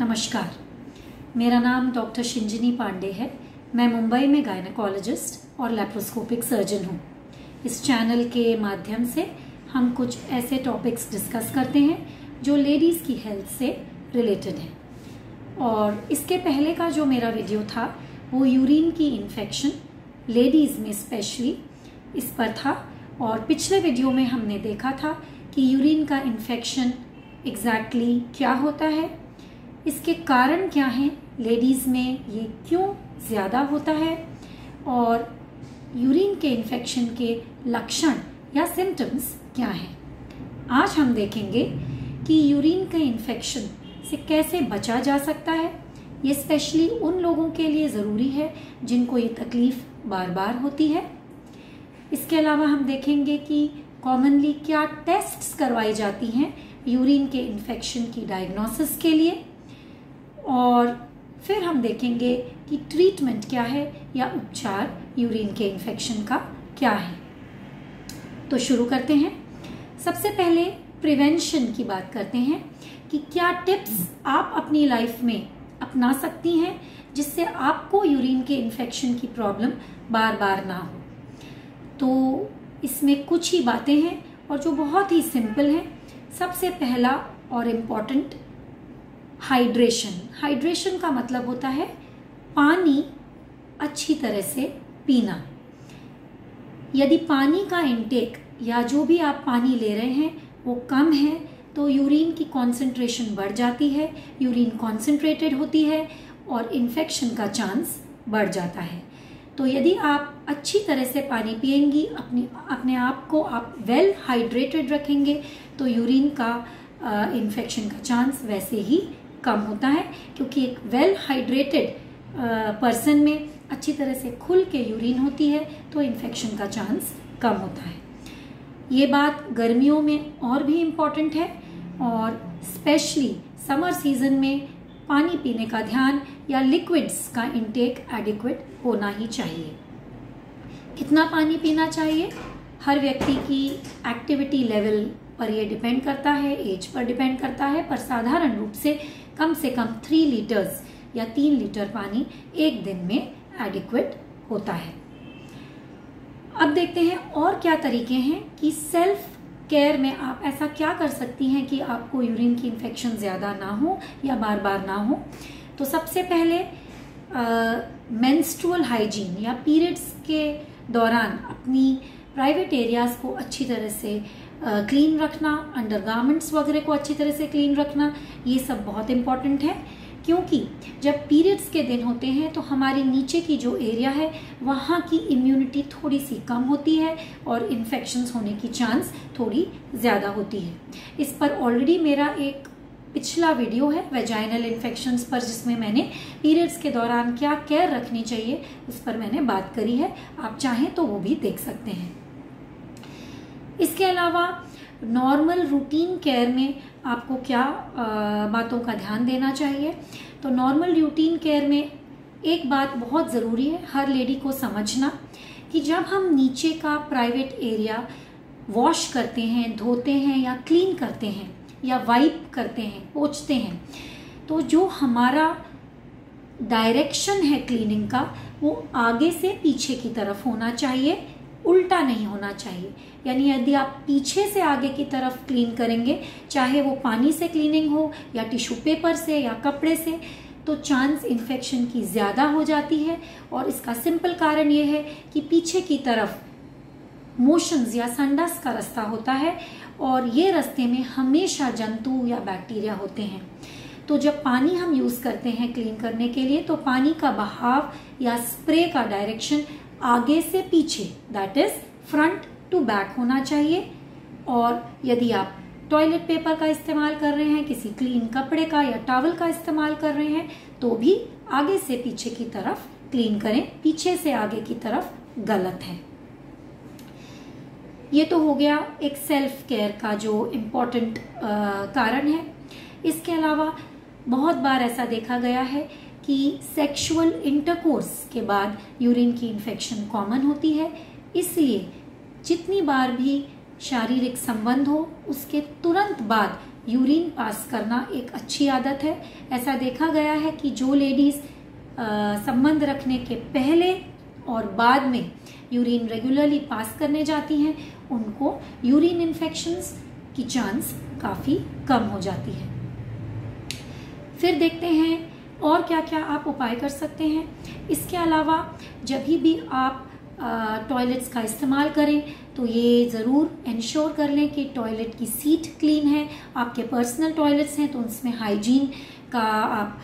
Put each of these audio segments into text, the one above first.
नमस्कार, मेरा नाम डॉक्टर शिंजिनी पांडे है। मैं मुंबई में गायनेकोलॉजिस्ट और लैप्रोस्कोपिक सर्जन हूँ। इस चैनल के माध्यम से हम कुछ ऐसे टॉपिक्स डिस्कस करते हैं जो लेडीज़ की हेल्थ से रिलेटेड हैं। और इसके पहले का जो मेरा वीडियो था वो यूरिन की इन्फेक्शन लेडीज़ में स्पेशली इस पर था। और पिछले वीडियो में हमने देखा था कि यूरिन का इन्फेक्शन एग्जैक्टली क्या होता है, इसके कारण क्या हैं, लेडीज़ में ये क्यों ज़्यादा होता है और यूरिन के इन्फेक्शन के लक्षण या सिम्टम्स क्या हैं। आज हम देखेंगे कि यूरिन के इन्फेक्शन से कैसे बचा जा सकता है। ये स्पेशली उन लोगों के लिए ज़रूरी है जिनको ये तकलीफ़ बार बार होती है। इसके अलावा हम देखेंगे कि कॉमनली क्या टेस्ट्स करवाई जाती हैं यूरिन के इन्फेक्शन की डायग्नोसिस के लिए, और फिर हम देखेंगे कि ट्रीटमेंट क्या है या उपचार यूरिन के इन्फेक्शन का क्या है। तो शुरू करते हैं। सबसे पहले प्रिवेंशन की बात करते हैं कि क्या टिप्स आप अपनी लाइफ में अपना सकती हैं जिससे आपको यूरिन के इन्फेक्शन की प्रॉब्लम बार बार ना हो। तो इसमें कुछ ही बातें हैं और जो बहुत ही सिंपल हैं। सबसे पहला और इम्पॉर्टेंट, हाइड्रेशन। हाइड्रेशन का मतलब होता है पानी अच्छी तरह से पीना। यदि पानी का इंटेक या जो भी आप पानी ले रहे हैं वो कम है तो यूरिन की कॉन्सेंट्रेशन बढ़ जाती है, यूरिन कॉन्सेंट्रेटेड होती है और इन्फेक्शन का चांस बढ़ जाता है। तो यदि आप अच्छी तरह से पानी पिएंगी, अपने आप को आप वेल हाइड्रेटेड रखेंगे तो यूरिन का इन्फेक्शन का चांस वैसे ही कम होता है, क्योंकि एक वेल हाइड्रेटेड पर्सन में अच्छी तरह से खुल के यूरिन होती है तो इन्फेक्शन का चांस कम होता है। ये बात गर्मियों में और भी इम्पॉर्टेंट है और स्पेशली समर सीजन में पानी पीने का ध्यान या लिक्विड्स का इंटेक एडिक्वेट होना ही चाहिए। कितना पानी पीना चाहिए, हर व्यक्ति की एक्टिविटी लेवल पर यह डिपेंड करता है, एज पर डिपेंड करता है, पर साधारण रूप से कम 3 लीटर्स या 3 लीटर पानी एक दिन में एडिक्वेट होता है। अब देखते हैं और क्या तरीके हैं कि सेल्फ केयर में आप ऐसा क्या कर सकती हैं कि आपको यूरिन की इन्फेक्शन ज़्यादा ना हो या बार बार ना हो। तो सबसे पहले मेंस्ट्रुअल हाइजीन या पीरियड्स के दौरान अपनी प्राइवेट एरियाज़ को अच्छी तरह से क्लीन रखना, अंडरगारमेंट्स वगैरह को अच्छी तरह से क्लीन रखना, ये सब बहुत इम्पॉर्टेंट है। क्योंकि जब पीरियड्स के दिन होते हैं तो हमारी नीचे की जो एरिया है वहाँ की इम्यूनिटी थोड़ी सी कम होती है और इन्फेक्शंस होने की चांस थोड़ी ज़्यादा होती है। इस पर ऑलरेडी मेरा एक पिछला वीडियो है वेजाइनल इन्फेक्शंस पर, जिसमें मैंने पीरियड्स के दौरान क्या केयर रखनी चाहिए उस पर मैंने बात करी है। आप चाहें तो वो भी देख सकते हैं। इसके अलावा नॉर्मल रूटीन केयर में आपको क्या बातों का ध्यान देना चाहिए। तो नॉर्मल रूटीन केयर में एक बात बहुत ज़रूरी है हर लेडी को समझना कि जब हम नीचे का प्राइवेट एरिया वॉश करते हैं, धोते हैं या क्लीन करते हैं या वाइप करते हैं, पोंछते हैं, तो जो हमारा डायरेक्शन है क्लीनिंग का वो आगे से पीछे की तरफ होना चाहिए, उल्टा नहीं होना चाहिए। यानी यदि आप पीछे से आगे की तरफ क्लीन करेंगे, चाहे वो पानी से क्लीनिंग हो या टिश्यू पेपर से या कपड़े से, तो चांस इन्फेक्शन की ज़्यादा हो जाती है। और इसका सिंपल कारण ये है कि पीछे की तरफ मोशंस या संडास का रास्ता होता है और ये रास्ते में हमेशा जंतु या बैक्टीरिया होते हैं। तो जब पानी हम यूज़ करते हैं क्लीन करने के लिए तो पानी का बहाव या स्प्रे का डायरेक्शन आगे से पीछे, that is front to back होना चाहिए। और यदि आप टॉयलेट पेपर का इस्तेमाल कर रहे हैं, किसी क्लीन कपड़े का या टॉवल का इस्तेमाल कर रहे हैं, तो भी आगे से पीछे की तरफ क्लीन करें, पीछे से आगे की तरफ गलत है। ये तो हो गया एक सेल्फ केयर का जो इम्पोर्टेंट कारण है। इसके अलावा बहुत बार ऐसा देखा गया है कि सेक्सुअल इंटरकोर्स के बाद यूरिन की इन्फेक्शन कॉमन होती है, इसलिए जितनी बार भी शारीरिक संबंध हो उसके तुरंत बाद यूरिन पास करना एक अच्छी आदत है। ऐसा देखा गया है कि जो लेडीज संबंध रखने के पहले और बाद में यूरिन रेगुलरली पास करने जाती हैं, उनको यूरिन इन्फेक्शंस की चांस काफ़ी कम हो जाती है। फिर देखते हैं और क्या क्या आप उपाय कर सकते हैं। इसके अलावा जब भी आप टॉयलेट्स का इस्तेमाल करें तो ये ज़रूर इंश्योर कर लें कि टॉयलेट की सीट क्लीन है। आपके पर्सनल टॉयलेट्स हैं तो उसमें हाइजीन का आप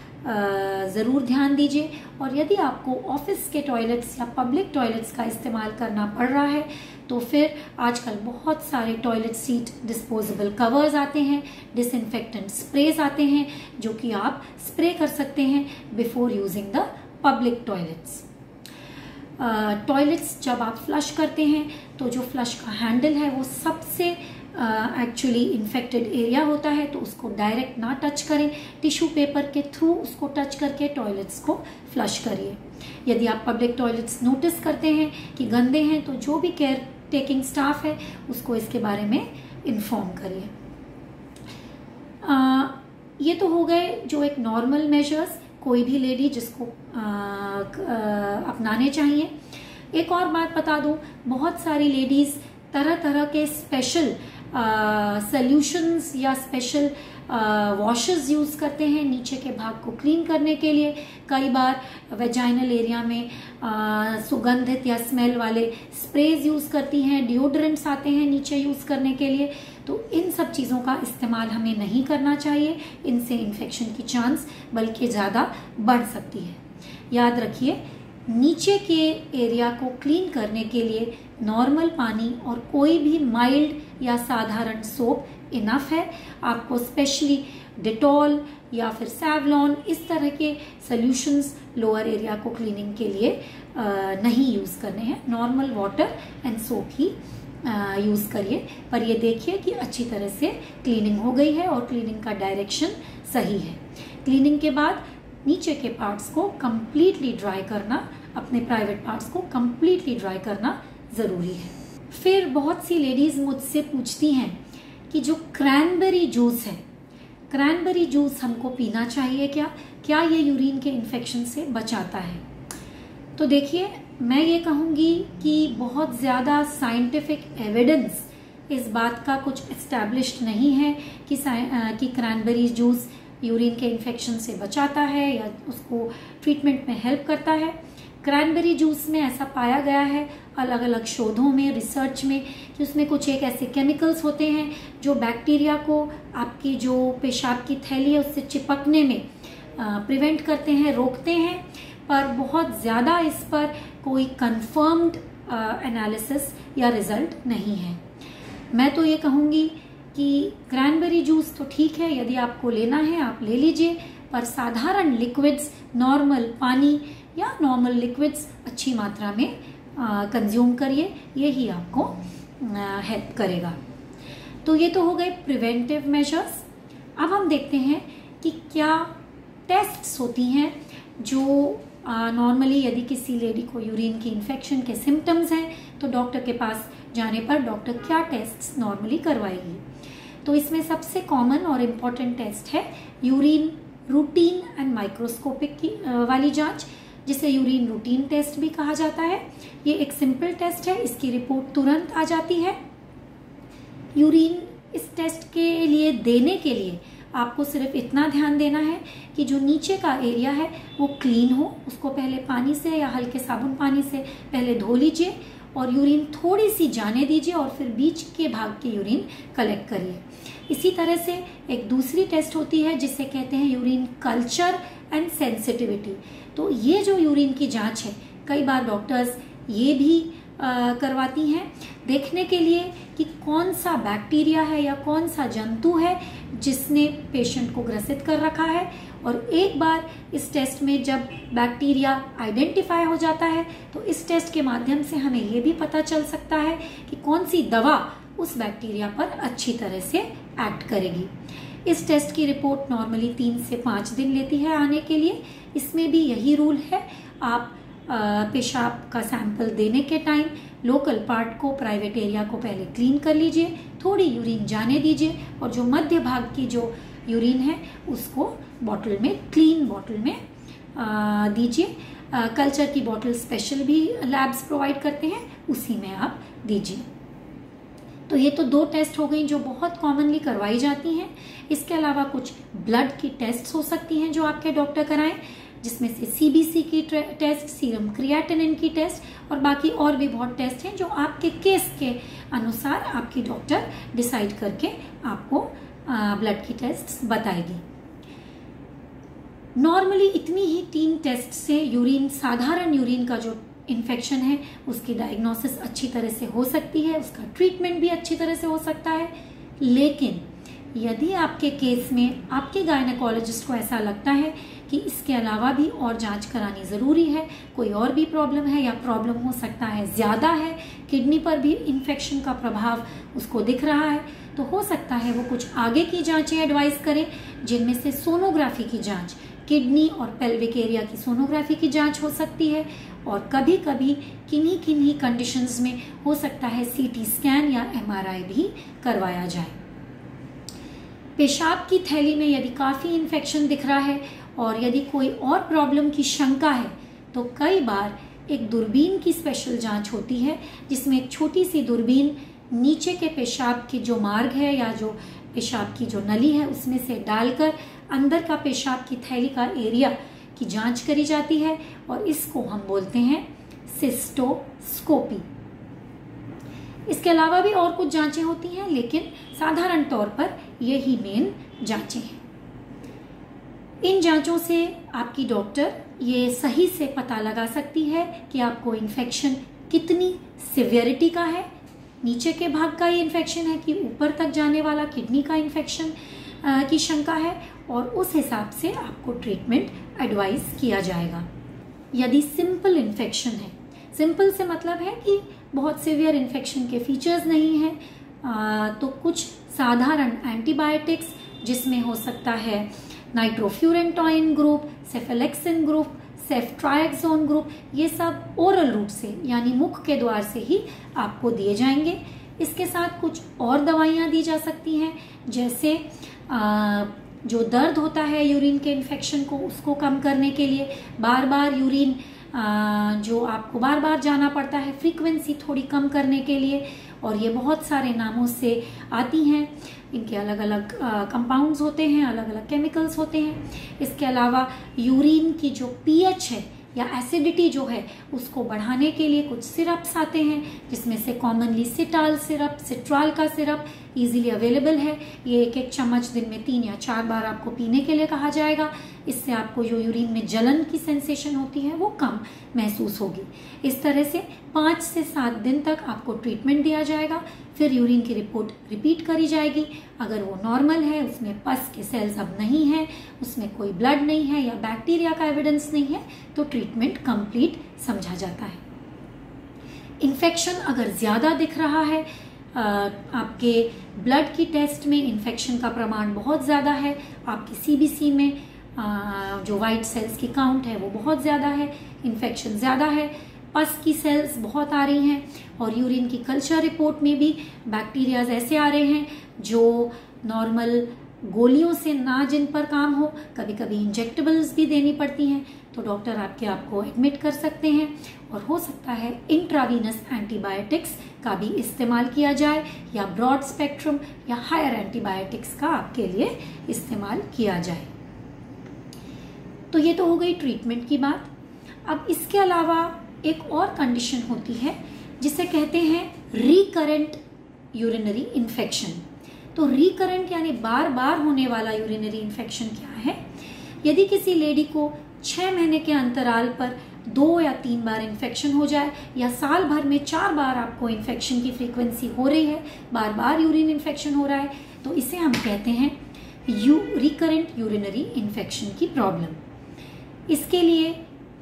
ज़रूर ध्यान दीजिए। और यदि आपको ऑफिस के टॉयलेट्स या पब्लिक टॉयलेट्स का इस्तेमाल करना पड़ रहा है तो फिर आजकल बहुत सारे टॉयलेट सीट डिस्पोजेबल कवर्स आते हैं, डिसइंफेक्टेंट स्प्रेज आते हैं जो कि आप स्प्रे कर सकते हैं before using the public toilets. Toilets जब आप फ्लश करते हैं तो जो फ्लश का हैंडल है वो सबसे एक्चुअली इन्फेक्टेड एरिया होता है, तो उसको डायरेक्ट ना टच करें, टिश्यू पेपर के थ्रू उसको टच करके टॉयलेट्स को फ्लश करिए। यदि आप पब्लिक टॉयलेट्स नोटिस करते हैं कि गंदे हैं तो जो भी केयर टेकिंग स्टाफ है उसको इसके बारे में इन्फॉर्म करिए। ये तो हो गए जो एक नॉर्मल मेजर्स कोई भी लेडी जिसको अपनाने चाहिए। एक और बात बता दूं, बहुत सारी लेडीज तरह तरह के स्पेशल सॉल्यूशंस या स्पेशल वॉशेस यूज करते हैं नीचे के भाग को क्लीन करने के लिए। कई बार वेजाइनल एरिया में सुगंधित या स्मेल वाले स्प्रेज यूज करती हैं, डिओड्रेंट्स आते हैं नीचे यूज करने के लिए। तो इन सब चीज़ों का इस्तेमाल हमें नहीं करना चाहिए, इनसे इन्फेक्शन की चांस बल्कि ज़्यादा बढ़ सकती है। याद रखिए, नीचे के एरिया को क्लीन करने के लिए नॉर्मल पानी और कोई भी माइल्ड या साधारण सोप इनफ है। आपको स्पेशली डेटॉल या फिर सैवलॉन इस तरह के सॉल्यूशंस लोअर एरिया को क्लीनिंग के लिए नहीं यूज़ करने हैं। Normal water and soap he use करिए, पर ये देखिए कि अच्छी तरह से क्लीनिंग हो गई है और क्लीनिंग का डायरेक्शन सही है। क्लीनिंग के बाद नीचे के पार्ट्स को कंप्लीटली ड्राई करना, अपने प्राइवेट पार्ट्स को कंप्लीटली ड्राई करना ज़रूरी है। फिर बहुत सी लेडीज़ मुझसे पूछती हैं कि जो क्रैनबेरी जूस है, क्रैनबेरी जूस हमको पीना चाहिए क्या ये यूरिन के इन्फेक्शन से बचाता है? तो देखिए, मैं ये कहूँगी कि बहुत ज़्यादा साइंटिफिक एविडेंस इस बात का कुछ एस्टैब्लिश्ड नहीं है कि क्रैनबेरी जूस यूरिन के इन्फेक्शन से बचाता है या उसको ट्रीटमेंट में हेल्प करता है। क्रैनबेरी जूस में ऐसा पाया गया है अलग अलग शोधों में, रिसर्च में, कि उसमें कुछ एक ऐसे केमिकल्स होते हैं जो बैक्टीरिया को आपकी जो पेशाब की थैली है उससे चिपकने में प्रिवेंट करते हैं, रोकते हैं। पर बहुत ज़्यादा इस पर कोई कंफर्म्ड एनालिसिस या रिजल्ट नहीं है। मैं तो ये कहूँगी कि क्रैनबेरी जूस तो ठीक है, यदि आपको लेना है आप ले लीजिए, पर साधारण लिक्विड्स, नॉर्मल पानी या नॉर्मल लिक्विड्स अच्छी मात्रा में कंज्यूम करिए, यही आपको हेल्प करेगा। तो ये तो हो गए प्रिवेंटिव मेजर्स। अब हम देखते हैं कि क्या टेस्ट्स होती हैं जो नॉर्मली यदि किसी लेडी को यूरिन की इन्फेक्शन के सिम्टम्स हैं तो डॉक्टर के पास जाने पर डॉक्टर क्या टेस्ट्स नॉर्मली करवाएगी। तो इसमें सबसे कॉमन और इम्पॉर्टेंट टेस्ट है यूरिन रूटीन एंड माइक्रोस्कोपिक की वाली जांच, जिसे यूरिन रूटीन टेस्ट भी कहा जाता है। ये एक सिंपल टेस्ट है, इसकी रिपोर्ट तुरंत आ जाती है। यूरिन इस टेस्ट के लिए देने के लिए आपको सिर्फ इतना ध्यान देना है कि जो नीचे का एरिया है वो क्लीन हो, उसको पहले पानी से या हल्के साबुन पानी से पहले धो लीजिए और यूरिन थोड़ी सी जाने दीजिए और फिर बीच के भाग की यूरिन कलेक्ट करिए। इसी तरह से एक दूसरी टेस्ट होती है जिसे कहते हैं यूरिन कल्चर एंड सेंसिटिविटी। तो ये जो यूरिन की जांच है, कई बार डॉक्टर्स ये भी करवाती हैं देखने के लिए कि कौन सा बैक्टीरिया है या कौन सा जंतु है जिसने पेशेंट को ग्रसित कर रखा है। और एक बार इस टेस्ट में जब बैक्टीरिया आइडेंटिफाई हो जाता है तो इस टेस्ट के माध्यम से हमें ये भी पता चल सकता है कि कौन सी दवा उस बैक्टीरिया पर अच्छी तरह से एक्ट करेगी। इस टेस्ट की रिपोर्ट नॉर्मली 3 से 5 दिन लेती है आने के लिए। इसमें भी यही रूल है, आप पेशाब का सैंपल देने के टाइम लोकल पार्ट को, प्राइवेट एरिया को पहले क्लीन कर लीजिए, थोड़ी यूरिन जाने दीजिए और जो मध्य भाग की जो यूरिन है उसको बॉटल में, क्लीन बॉटल में दीजिए। कल्चर की बॉटल स्पेशल भी लैब्स प्रोवाइड करते हैं, उसी में आप दीजिए। तो ये तो 2 टेस्ट हो गई जो बहुत कॉमनली करवाई जाती हैं। इसके अलावा कुछ ब्लड की टेस्ट हो सकती हैं जो आपके डॉक्टर कराएं, जिसमें से CBC की टेस्ट, सीरम क्रिएटिनिन की टेस्ट और बाकी और भी बहुत टेस्ट हैं जो आपके केस के अनुसार आपकी डॉक्टर डिसाइड करके आपको ब्लड की टेस्ट बताएगी। नॉर्मली इतनी ही 3 टेस्ट से यूरिन, साधारण यूरिन का जो इन्फेक्शन है उसकी डायग्नोसिस अच्छी तरह से हो सकती है, उसका ट्रीटमेंट भी अच्छी तरह से हो सकता है। लेकिन यदि आपके केस में आपके गायनेकोलॉजिस्ट को ऐसा लगता है कि इसके अलावा भी और जांच करानी ज़रूरी है, कोई और भी प्रॉब्लम है या प्रॉब्लम हो सकता है ज़्यादा है, किडनी पर भी इन्फेक्शन का प्रभाव उसको दिख रहा है, तो हो सकता है वो कुछ आगे की जांचें एडवाइस करें, जिनमें से सोनोग्राफी की जांच, किडनी और पेल्विक एरिया की सोनोग्राफी की जांच हो सकती है और कभी कभी किन्हीं कंडीशंस में हो सकता है CT स्कैन या MRI भी करवाया जाए। पेशाब की थैली में यदि काफ़ी इन्फेक्शन दिख रहा है और यदि कोई और प्रॉब्लम की शंका है तो कई बार एक दूरबीन की स्पेशल जांच होती है, जिसमें एक छोटी सी दूरबीन नीचे के पेशाब की जो मार्ग है या जो पेशाब की जो नली है उसमें से डालकर अंदर का पेशाब की थैली का एरिया की जांच करी जाती है और इसको हम बोलते हैं सिस्टोस्कोपी। इसके अलावा भी और कुछ जांचें होती हैं, लेकिन साधारण तौर पर यही मेन जांचें हैं। इन जांचों से आपकी डॉक्टर ये सही से पता लगा सकती है कि आपको इन्फेक्शन कितनी सिवियरिटी का है, नीचे के भाग का ये इन्फेक्शन है कि ऊपर तक जाने वाला किडनी का इन्फेक्शन की शंका है, और उस हिसाब से आपको ट्रीटमेंट एडवाइस किया जाएगा। यदि सिंपल इन्फेक्शन है, सिंपल से मतलब है कि बहुत सीवियर इन्फेक्शन के फीचर्स नहीं है, तो कुछ साधारण एंटीबायोटिक्स जिसमें हो सकता है नाइट्रोफ्यूरेंटॉइन ग्रुप, सेफेलेक्सिन ग्रुप, सेफ्ट्रायक्सोन ग्रुप, ये सब ओरल रूट से यानी मुख के द्वार से ही आपको दिए जाएंगे। इसके साथ कुछ और दवाइयाँ दी जा सकती हैं, जैसे जो दर्द होता है यूरिन के इन्फेक्शन को उसको कम करने के लिए, बार बार यूरिन जो आपको बार बार जाना पड़ता है, फ्रीक्वेंसी थोड़ी कम करने के लिए, और ये बहुत सारे नामों से आती हैं, इनके अलग अलग कंपाउंड्स होते हैं, अलग अलग केमिकल्स होते हैं। इसके अलावा यूरिन की जो पीएच है या एसिडिटी जो है उसको बढ़ाने के लिए कुछ सिरप्स आते हैं, जिसमें से कॉमनली सिटाल सिरप, सिट्राल का सिरप इजीली अवेलेबल है। ये एक चम्मच दिन में 3 या 4 बार आपको पीने के लिए कहा जाएगा। इससे आपको जो यूरिन में जलन की सेंसेशन होती है वो कम महसूस होगी। इस तरह से 5 से 7 दिन तक आपको ट्रीटमेंट दिया जाएगा। फिर यूरिन की रिपोर्ट रिपीट करी जाएगी। अगर वो नॉर्मल है, उसमें पस के सेल्स अब नहीं है, उसमें कोई ब्लड नहीं है या बैक्टीरिया का एविडेंस नहीं है, तो ट्रीटमेंट कंप्लीट समझा जाता है। इन्फेक्शन अगर ज्यादा दिख रहा है, आपके ब्लड की टेस्ट में इन्फेक्शन का प्रमाण बहुत ज़्यादा है, आपकी CBC में जो वाइट सेल्स की काउंट है वो बहुत ज़्यादा है, इन्फेक्शन ज़्यादा है, पस की सेल्स बहुत आ रही हैं, और यूरिन की कल्चर रिपोर्ट में भी बैक्टीरियाज ऐसे आ रहे हैं जो नॉर्मल गोलियों से ना जिन पर काम हो, कभी कभी इंजेक्टेबल्स भी देनी पड़ती हैं, तो डॉक्टर आपको एडमिट कर सकते हैं, और हो सकता है इंट्रावीनस एंटीबायोटिक्स का भी इस्तेमाल किया जाए या ब्रॉड स्पेक्ट्रम या हायर एंटीबायोटिक्स का आपके लिए इस्तेमाल किया जाए। तो ये तो हो गई ट्रीटमेंट की बात। अब इसके अलावा एक और कंडीशन होती है जिसे कहते हैं रिकरेंट यूरिनरी इन्फेक्शन। तो रिकरेंट यानी बार बार होने वाला यूरिनरी इन्फेक्शन क्या है? यदि किसी लेडी को 6 महीने के अंतराल पर 2 या 3 बार इन्फेक्शन हो जाए, या साल भर में 4 बार आपको इन्फेक्शन की फ्रीक्वेंसी हो रही है, बार बार यूरिन इन्फेक्शन हो रहा है, तो इसे हम कहते हैं रिकरेंट यूरिनरी इन्फेक्शन की प्रॉब्लम। इसके लिए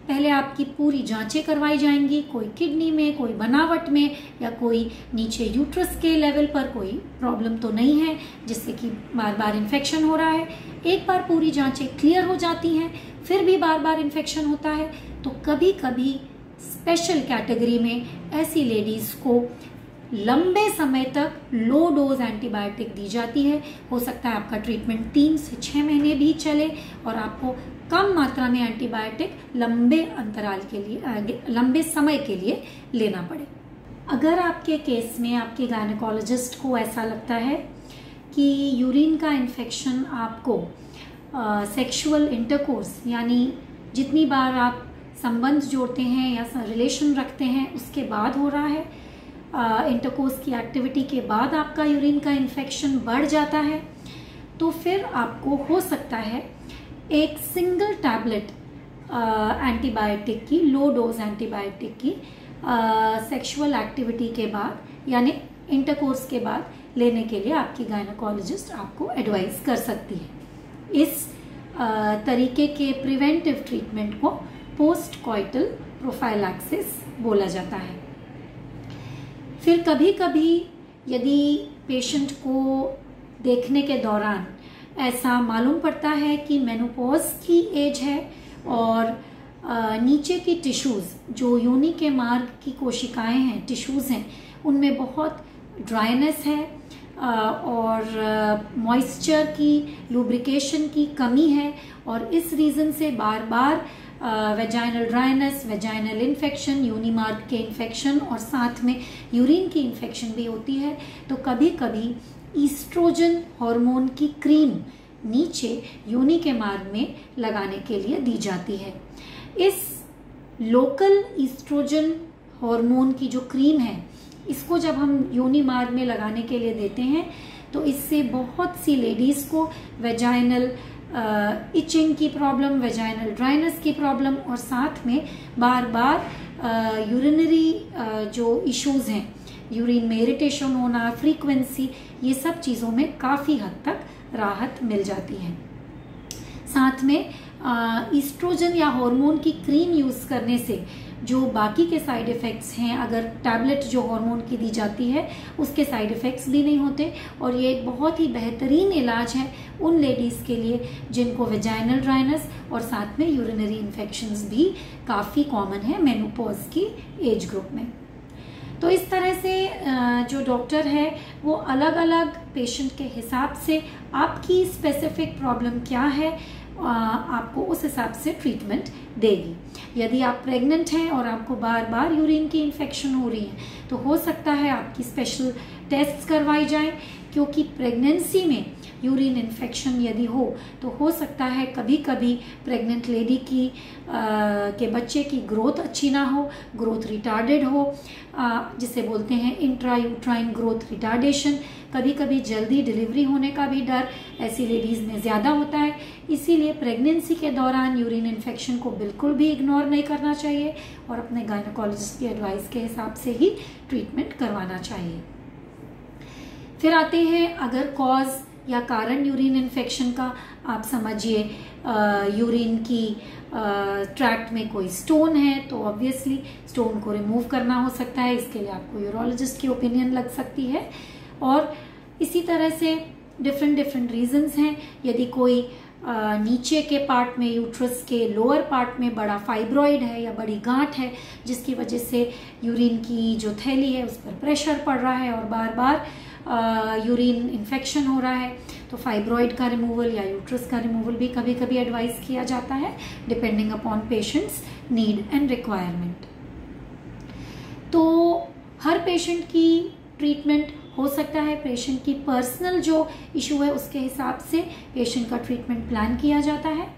पहले आपकी पूरी जांचें करवाई जाएंगी, कोई किडनी में, कोई बनावट में, या कोई नीचे यूट्रस के लेवल पर कोई प्रॉब्लम तो नहीं है जिससे कि बार बार इन्फेक्शन हो रहा है। एक बार पूरी जांचें क्लियर हो जाती हैं, फिर भी बार बार इन्फेक्शन होता है, तो कभी कभी स्पेशल कैटेगरी में ऐसी लेडीज को लंबे समय तक लो डोज एंटीबायोटिक दी जाती है। हो सकता है आपका ट्रीटमेंट 3 से 6 महीने भी चले और आपको कम मात्रा में एंटीबायोटिक लंबे अंतराल के लिए, लंबे समय के लिए लेना पड़े। अगर आपके केस में आपके गायनेकोलॉजिस्ट को ऐसा लगता है कि यूरिन का इन्फेक्शन आपको सेक्सुअल इंटरकोर्स यानी जितनी बार आप संबंध जोड़ते हैं या रिलेशन रखते हैं उसके बाद हो रहा है, इंटरकोर्स की एक्टिविटी के बाद आपका यूरिन का इन्फेक्शन बढ़ जाता है, तो फिर आपको हो सकता है एक सिंगल टैबलेट एंटीबायोटिक की, लो डोज एंटीबायोटिक की सेक्सुअल एक्टिविटी के बाद यानी इंटरकोर्स के बाद लेने के लिए आपकी गायनेकोलॉजिस्ट आपको एडवाइस कर सकती है। इस तरीके के प्रिवेंटिव ट्रीटमेंट को पोस्ट कॉइटल प्रोफाइलैक्सिस बोला जाता है। फिर कभी कभी यदि पेशेंट को देखने के दौरान ऐसा मालूम पड़ता है कि मेनोपॉज की एज है और नीचे की टिश्यूज जो योनि के मार्ग की कोशिकाएं हैं, टिश्यूज हैं, उनमें बहुत ड्राइनेस है और मॉइस्चर की, लुब्रिकेशन की कमी है और इस रीजन से बार बार वेजाइनल ड्राइनेस, वेजाइनल इन्फेक्शन, योनि मार्ग के इन्फेक्शन और साथ में यूरिन की इन्फेक्शन भी होती है, तो कभी कभी ईस्ट्रोजन हार्मोन की क्रीम नीचे योनि के मार्ग में लगाने के लिए दी जाती है। इस लोकल ईस्ट्रोजन हार्मोन की जो क्रीम है, इसको जब हम योनि मार्ग में लगाने के लिए देते हैं तो इससे बहुत सी लेडीज को वेजाइनल इचिंग की प्रॉब्लम, वेजाइनल ड्राइनेस की प्रॉब्लम और साथ में बार बार यूरिनरी जो इश्यूज हैं, यूरिन में इरिटेशन होना, फ्रीक्वेंसी, ये सब चीज़ों में काफ़ी हद तक राहत मिल जाती है। साथ में ईस्ट्रोजन या हार्मोन की क्रीम यूज़ करने से जो बाकी के साइड इफ़ेक्ट्स हैं, अगर टैबलेट जो हार्मोन की दी जाती है उसके साइड इफ़ेक्ट्स भी नहीं होते और ये एक बहुत ही बेहतरीन इलाज है उन लेडीज़ के लिए जिनको वेजाइनल ड्राइनेस और साथ में यूरिनरी इन्फेक्शंस भी काफ़ी कॉमन है मेनोपॉज की एज ग्रुप में। तो इस तरह से जो डॉक्टर है वो अलग अलग पेशेंट के हिसाब से आपकी स्पेसिफिक प्रॉब्लम क्या है आपको उस हिसाब से ट्रीटमेंट देगी। यदि आप प्रेग्नेंट हैं और आपको बार बार यूरिन की इन्फेक्शन हो रही है तो हो सकता है आपकी स्पेशल टेस्ट्स करवाई जाएं, क्योंकि प्रेगनेंसी में यूरिन इन्फेक्शन यदि हो तो हो सकता है कभी कभी प्रेग्नेंट लेडी की के बच्चे की ग्रोथ अच्छी ना हो, ग्रोथ रिटार्डेड हो, जिसे बोलते हैं इंट्रा यूट्राइन ग्रोथ रिटार्डेशन। कभी कभी जल्दी डिलीवरी होने का भी डर ऐसी लेडीज़ में ज़्यादा होता है, इसीलिए प्रेगनेंसी के दौरान यूरिन इन्फेक्शन को बिल्कुल भी इग्नोर नहीं करना चाहिए और अपने गायनेकोलॉजिस्ट की एडवाइस के हिसाब से ही ट्रीटमेंट करवाना चाहिए। फिर आते हैं अगर कॉज या कारण यूरिन इन्फेक्शन का, आप समझिए यूरिन की ट्रैक्ट में कोई स्टोन है तो ऑब्वियसली स्टोन को रिमूव करना हो सकता है, इसके लिए आपको यूरोलॉजिस्ट की ओपिनियन लग सकती है। और इसी तरह से डिफरेंट रीजंस हैं, यदि कोई नीचे के पार्ट में, यूट्रस के लोअर पार्ट में बड़ा फाइब्रॉइड है या बड़ी गांठ है जिसकी वजह से यूरिन की जो थैली है उस पर प्रेशर पड़ रहा है और बार बार यूरिन इन्फेक्शन हो रहा है, तो फाइब्रॉइड का रिमूवल या यूट्रस का रिमूवल भी कभी कभी एडवाइस किया जाता है depending upon patients need and requirement. तो हर पेशेंट की ट्रीटमेंट हो सकता है, पेशेंट की पर्सनल जो इशू है उसके हिसाब से पेशेंट का ट्रीटमेंट प्लान किया जाता है।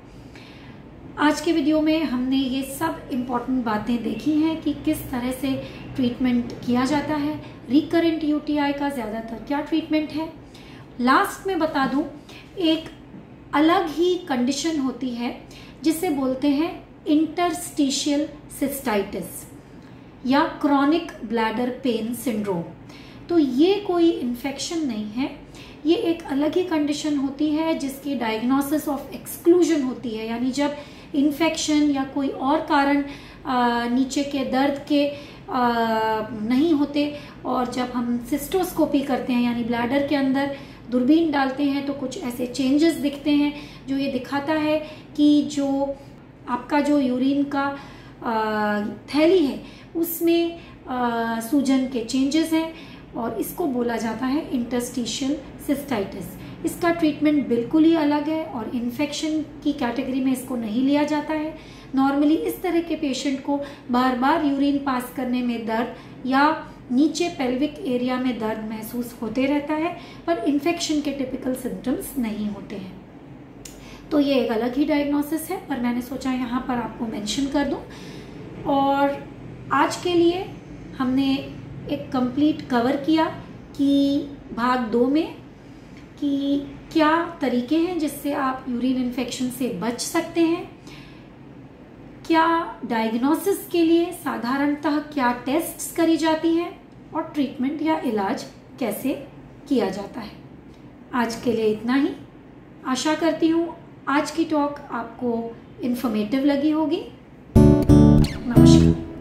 आज के वीडियो में हमने ये सब इम्पॉर्टेंट बातें देखी हैं कि किस तरह से ट्रीटमेंट किया जाता है, रिकरेंट यूटीआई का ज़्यादातर क्या ट्रीटमेंट है। लास्ट में बता दूं, एक अलग ही कंडीशन होती है जिसे बोलते हैं इंटरस्टिशियल सिस्टाइटिस या क्रॉनिक ब्लैडर पेन सिंड्रोम। तो ये कोई इन्फेक्शन नहीं है, ये एक अलग ही कंडीशन होती है जिसकी डायग्नोसिस ऑफ एक्सक्लूजन होती है, यानी जब इन्फेक्शन या कोई और कारण नीचे के दर्द के नहीं होते और जब हम सिस्टोस्कोपी करते हैं यानी ब्लैडर के अंदर दूरबीन डालते हैं तो कुछ ऐसे चेंजेस दिखते हैं जो ये दिखाता है कि जो आपका जो यूरिन का थैली है उसमें सूजन के चेंजेस हैं और इसको बोला जाता है इंटरस्टिशियल सिस्टाइटिस। इसका ट्रीटमेंट बिल्कुल ही अलग है और इन्फेक्शन की कैटेगरी में इसको नहीं लिया जाता है। नॉर्मली इस तरह के पेशेंट को बार बार यूरिन पास करने में दर्द या नीचे पेल्विक एरिया में दर्द महसूस होते रहता है, पर इन्फेक्शन के टिपिकल सिम्टम्स नहीं होते हैं। तो ये एक अलग ही डायग्नोसिस है, पर मैंने सोचा यहाँ पर आपको मेंशन कर दूँ। और आज के लिए हमने एक कंप्लीट कवर किया कि भाग 2 में कि क्या तरीके हैं जिससे आप यूरिन इन्फेक्शन से बच सकते हैं, क्या डायग्नोसिस के लिए साधारणतः क्या टेस्ट्स करी जाती हैं और ट्रीटमेंट या इलाज कैसे किया जाता है। आज के लिए इतना ही। आशा करती हूँ आज की टॉक आपको इन्फॉर्मेटिव लगी होगी। नमस्कार।